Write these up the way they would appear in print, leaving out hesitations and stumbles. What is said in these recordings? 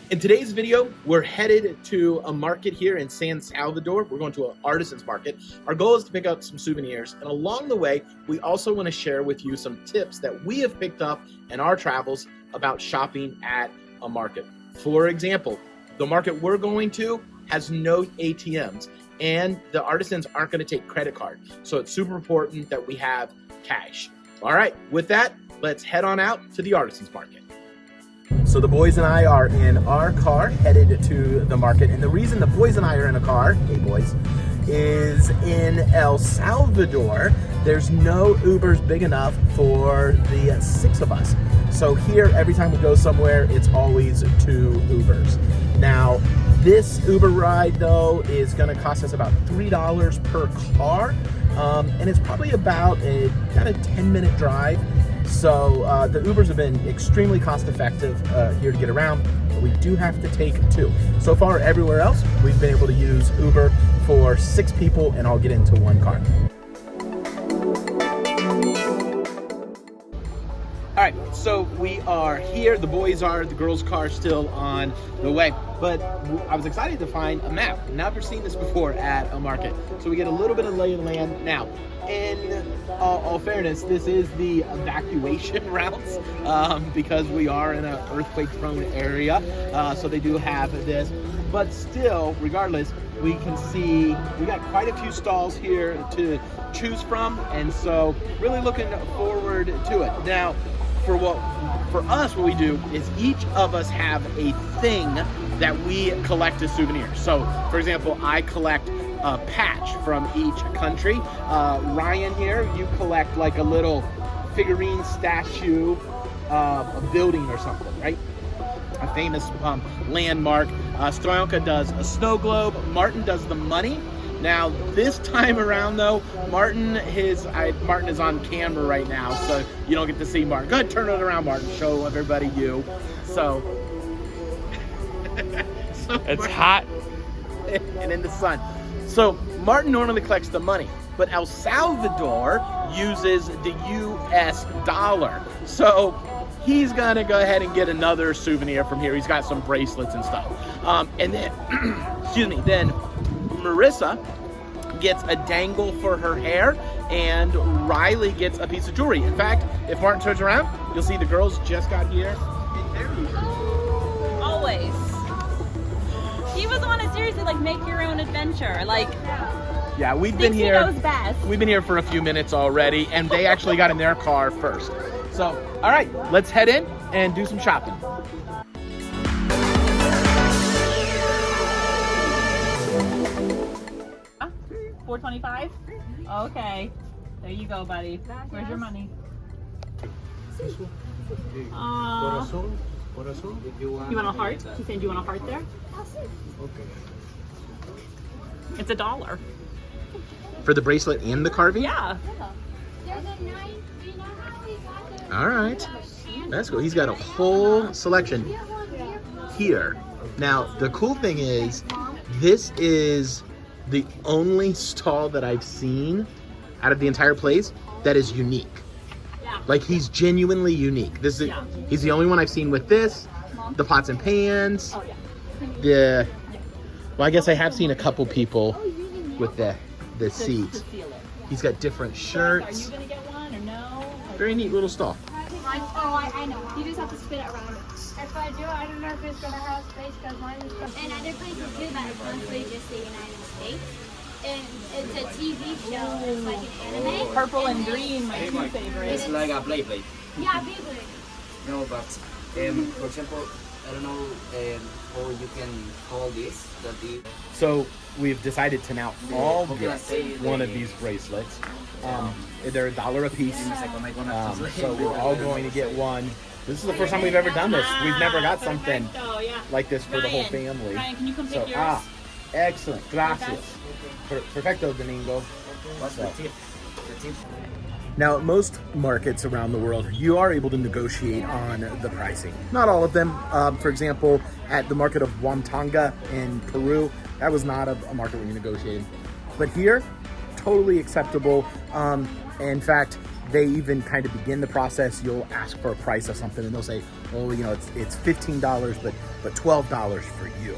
In today's video, we're headed to a market here in San Salvador. We're going to an artisans market. Our goal is to pick up some souvenirs. And along the way, we also want to share with you some tips that we have picked up in our travels about shopping at a market. For example, the market we're going to has no ATMs and the artisans aren't going to take credit card. So it's super important that we have cash. All right, with that, let's head on out to the artisans market. So the boys and I are in our car headed to the market, and the reason the boys and I are in a car, hey boys, is in El Salvador, there's no Ubers big enough for the 6 of us. So here, every time we go somewhere, it's always 2 Ubers. Now, this Uber ride though is gonna cost us about $3 per car, and it's probably about a 10-minute drive. So the Ubers have been extremely cost effective here to get around, but we do have to take 2. So far, everywhere else, we've been able to use Uber for 6 people, and I'll get into 1 car. All right, so we are here. The boys are, the girls' car still on the way. But I was excited to find a map. Never seen this before at a market. So we get a little bit of lay of land. Now, in all fairness, this is the evacuation routes because we are in an earthquake-prone area. So they do have this. But still, regardless, we can see we got quite a few stalls here to choose from. And so really looking forward to it. Now, for us, what we do is each of us have a thing that we collect as souvenirs. So, for example, I collect a patch from each country. Ryan here, you collect like a little figurine statue of a building or something, right? A famous landmark. Stoyanka does a snow globe. Martin does the money. Now, this time around, though, Martin is on camera right now, so you don't get to see Martin. Go ahead, turn it around, Martin. Show everybody you. So It's Martin, hot. and in the sun. So Martin normally collects the money, but El Salvador uses the US dollar. So he's gonna go ahead and get another souvenir from here. He's got some bracelets and stuff. And then, excuse me, then Marissa gets a dangle for her hair, and Riley gets a piece of jewelry. In fact, if Martin turns around, you'll see the girls just got here in their Ubers. Always. He was the one to seriously like make your own adventure. Like, Yeah, we've been thinks he here. knows best. We've been here for a few minutes already, and they actually got in their car first. So, all right, let's head in and do some shopping. $4.25? Okay. There you go, buddy. Where's your money? You want a heart? She said you want a heart there? Okay. It's $1. For the bracelet and the carving? Yeah. All right. That's cool. He's got a whole selection here. Now, the cool thing is, this is the only stall that I've seen out of the entire place that is unique. Yeah. Like, he's genuinely unique. This is he's the only one I've seen with this, the pots and pans, Oh, yeah. well, I guess I have seen a couple people with the seats. To seal it. He's got different Are shirts. you gonna get one or no? Very neat little stall. I know. You just have to spit it around. If I do, I don't know if it's gonna have space because mine is. And other places do that. It's mostly just the United States. And it's a TV show. It's like an anime. Purple and green, my two favorites. It's like a play. Yeah, Beyblade. No, but for example, I don't know how you can call this. So we've decided to now all get one of these bracelets. They're $1 a piece. So we're all going to get one. This is the first time we've ever done this. We've never got something like this for the whole family. Ryan, can you come take So, yours? excellent. Gracias. Perfecto, Domingo. What's the tip? Now, at most markets around the world, you are able to negotiate on the pricing. Not all of them. For example, at the market of Huamtanga in Peru, that was not a market where you negotiated. But here, totally acceptable. In fact, they even kind of begin the process. You'll ask for a price of something and they'll say, oh, you know, it's $15, but $12 for you.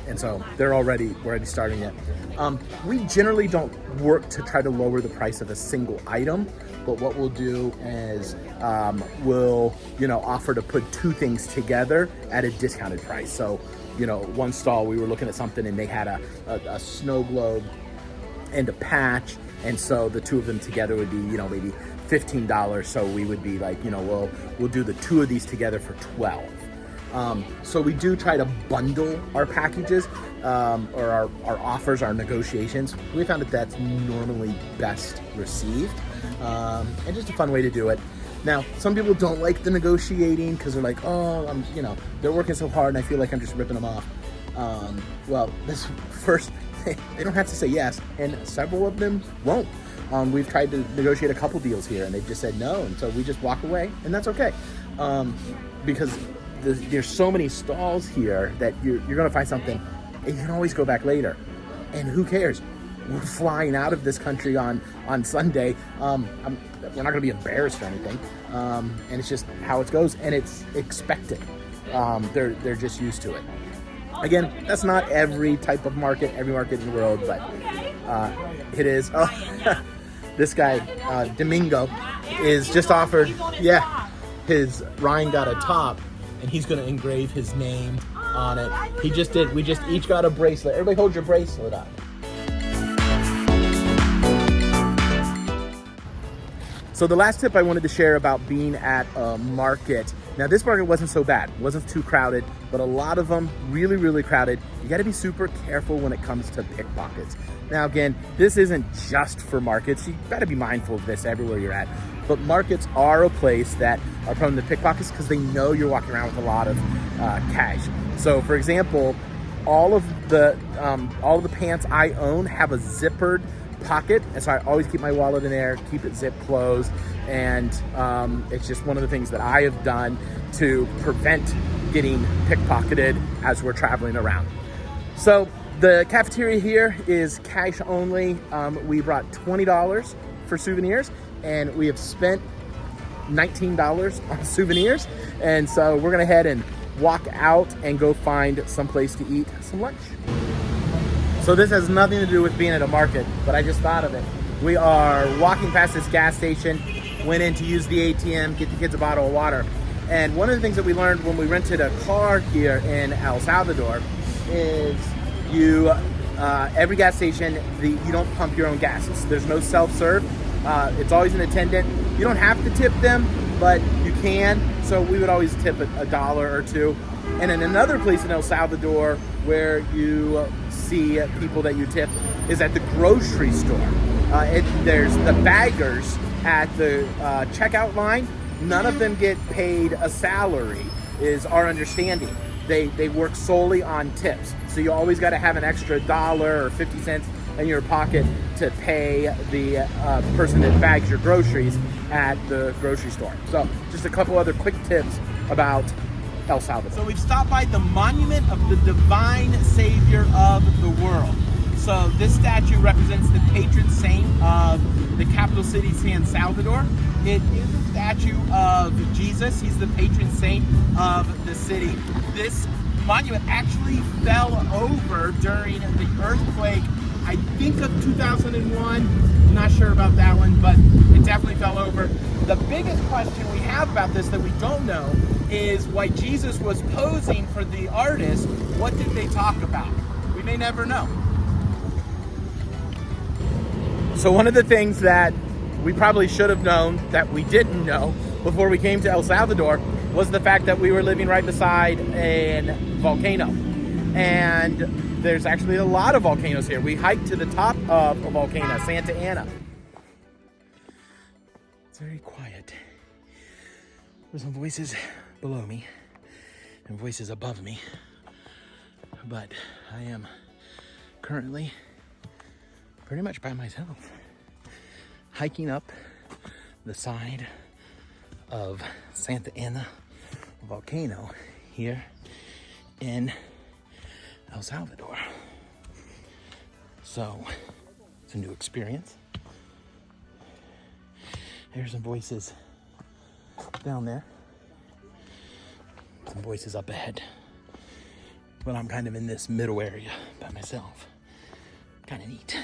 And so we're already starting it. We generally don't work to try to lower the price of a single item, but what we'll do is we'll, you know, offer to put two things together at a discounted price. So, you know, one stall, we were looking at something and they had a snow globe and a patch, and so the two of them together would be, you know, maybe $15. So we would be like, you know, we'll do the two of these together for $12. So we do try to bundle our packages or our offers, our negotiations. We found that that's normally best received, and just a fun way to do it. Now, some people don't like the negotiating because they're like, oh, you know, they're working so hard and I feel like I'm just ripping them off. Well, this first, they don't have to say yes, and several of them won't. We've tried to negotiate a couple deals here and they've just said no, and so we just walk away, and that's okay. Because there's so many stalls here that you're gonna find something and you can always go back later, and who cares? We're flying out of this country on Sunday. We're not gonna be embarrassed or anything, and it's just how it goes, and it's expected. They're just used to it. Again, that's not every type of market, every market in the world, but it is. Oh, this guy, Domingo, is just offered, his Ryan got a top, and he's gonna engrave his name on it. He just did. We just each got a bracelet. Everybody hold your bracelet up. So the last tip I wanted to share about being at a market. Now this market wasn't so bad. It wasn't too crowded, but a lot of them really, really crowded. You gotta be super careful when it comes to pickpockets. Now again, this isn't just for markets. You gotta be mindful of this everywhere you're at. But markets are a place that are prone to pickpockets because they know you're walking around with a lot of cash. So for example, all of the pants I own have a zippered pocket, and so I always keep my wallet in there, keep it zip closed, and it's just one of the things that I have done to prevent getting pickpocketed as we're traveling around. So the cafeteria here is cash only. We brought $20 for souvenirs, and we have spent $19 on souvenirs, and so we're gonna head and walk out and go find someplace to eat some lunch. So this has nothing to do with being at a market, but I just thought of it. We are walking past this gas station, went in to use the ATM, get the kids a bottle of water. And one of the things that we learned when we rented a car here in El Salvador is every gas station, you don't pump your own gas. There's no self-serve. It's always an attendant. You don't have to tip them, but you can. So we would always tip a dollar or two. And in another place in El Salvador where you see people that you tip is at the grocery store. There's the baggers at the checkout line. None of them get paid a salary, is our understanding. They work solely on tips. So you always got to have an extra $1 or 50 cents in your pocket to pay the person that bags your groceries at the grocery store. So just a couple other quick tips about El Salvador. So we've stopped by the Monument of the Divine Savior of the World. So this statue represents the patron saint of the capital city, San Salvador. It is a statue of Jesus. He's the patron saint of the city. This monument actually fell over during the earthquake, I think of 2001. I'm not sure about that one, but it definitely fell over. The biggest question we have about this that we don't know is why Jesus was posing for the artist. What did they talk about? We may never know. So one of the things that we probably should have known that we didn't know before we came to El Salvador was the fact that we were living right beside a volcano. And there's actually a lot of volcanoes here. We hiked to the top of a volcano, Santa Ana. It's very quiet. There's some voices below me and voices above me, but I am currently pretty much by myself, hiking up the side of Santa Ana volcano here in El Salvador. So it's a new experience. There's some voices down there. some voices up ahead. But I'm kind of in this middle area by myself. Kind of neat.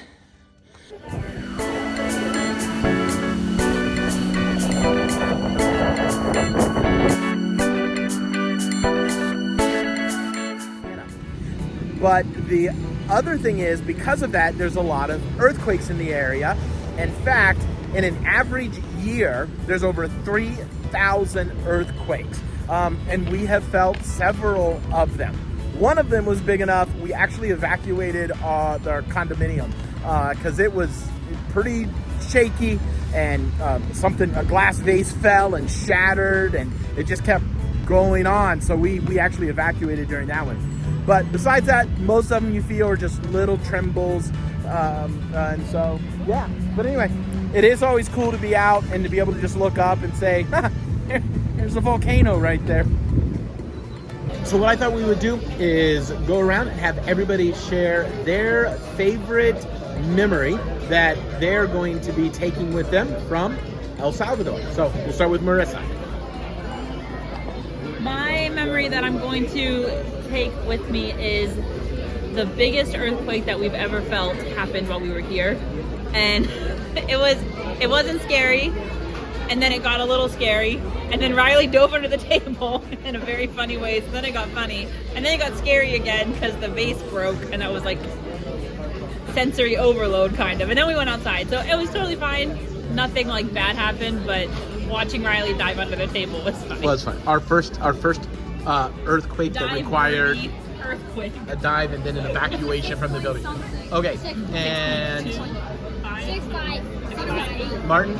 But the other thing is, because of that, there's a lot of earthquakes in the area. In fact, in an average year, there's over 3,000 earthquakes. And we have felt several of them. One of them was big enough, we actually evacuated our condominium because it was pretty shaky, and a glass vase fell and shattered, and it just kept going on. So we actually evacuated during that one. But besides that, most of them you feel are just little trembles. And so, yeah. But anyway, it is always cool to be out and to be able to just look up and say, there's a volcano right there. So what I thought we would do is go around and have everybody share their favorite memory that they're going to be taking with them from El Salvador. So we'll start with Marissa. My memory that I'm going to take with me is the biggest earthquake that we've ever felt happened while we were here. And it wasn't scary, and then it got a little scary, and then Riley dove under the table in a very funny way, so then it got funny, and then it got scary again because the vase broke, and that was like sensory overload kind of, and then we went outside, so it was totally fine. Nothing like bad happened, but watching Riley dive under the table was funny. Well, it's fun. Our first earthquake that required a dive and then an evacuation from the building. Okay, and 6'5". Martin?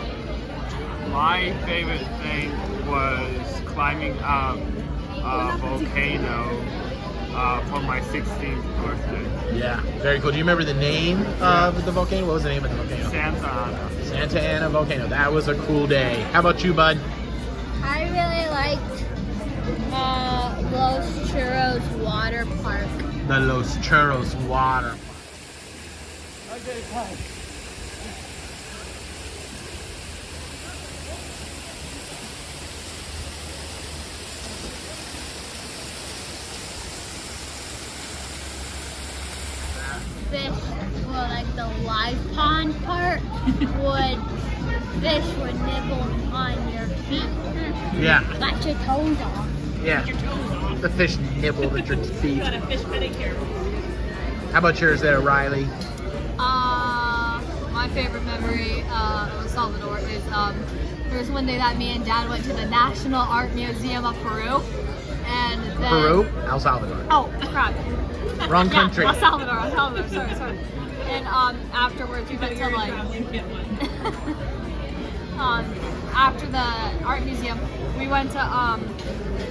My favorite thing was climbing up a volcano for my 16th birthday. Yeah, very cool. Do you remember the name of the volcano? What was the name of the volcano? Santa Ana. Santa Ana volcano. That was a cool day. How about you, bud? I really liked Los Churros Water Park. The Los Churros water. Okay, fine. Fish, well, like the live pond part, fish would nibble on your feet. Yeah. Got your toes off. Yeah. The fish nibbled at your feet. Got a fish pedicure. How about yours there, Riley? My favorite memory of Salvador is there was one day that me and Dad went to the National Art Museum of Peru, and then Peru? El Salvador. Oh crap! Wrong country. El Salvador. Sorry. And afterwards we went to like after the art museum we went to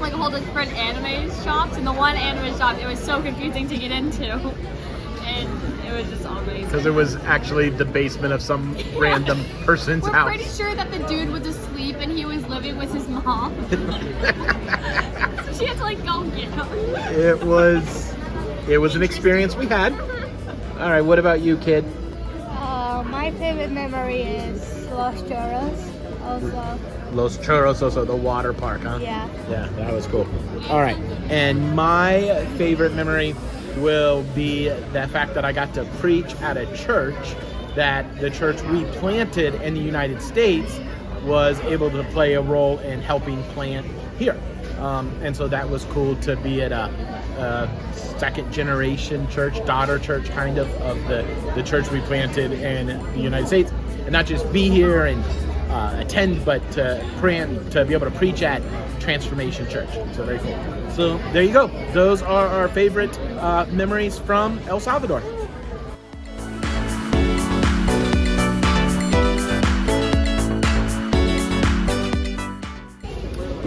like a whole different anime shops, and the one anime shop, it was so confusing to get into, and it was just all amazing. Because it was actually the basement of some random person's We're house. pretty sure that the dude was asleep and he was living with his mom. So she had to like go get him. It was an experience we had. All right, what about you, kid? My favorite memory is Los Churros. Also, Los Churros, also the water park, huh? yeah. Yeah, that was cool. All right, and my favorite memory will be the fact that I got to preach at a church that the church we planted in the United States was able to play a role in helping plant here. And so that was cool to be at a second generation church, daughter church kind of the church we planted in the United States. And not just be here and attend, but to be able to preach at Transformation Church. So very cool. So there you go. Those are our favorite memories from El Salvador.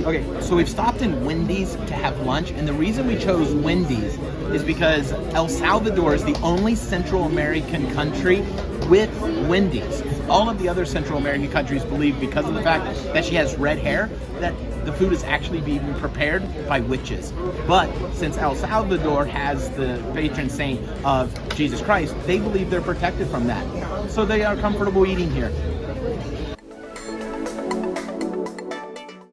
Okay, so we've stopped in Wendy's to have lunch, and the reason we chose Wendy's is because El Salvador is the only Central American country with Wendy's. All of the other Central American countries believe, because of the fact that she has red hair, that the food is actually being prepared by witches. But since El Salvador has the patron saint of Jesus Christ, they believe they're protected from that. So they are comfortable eating here.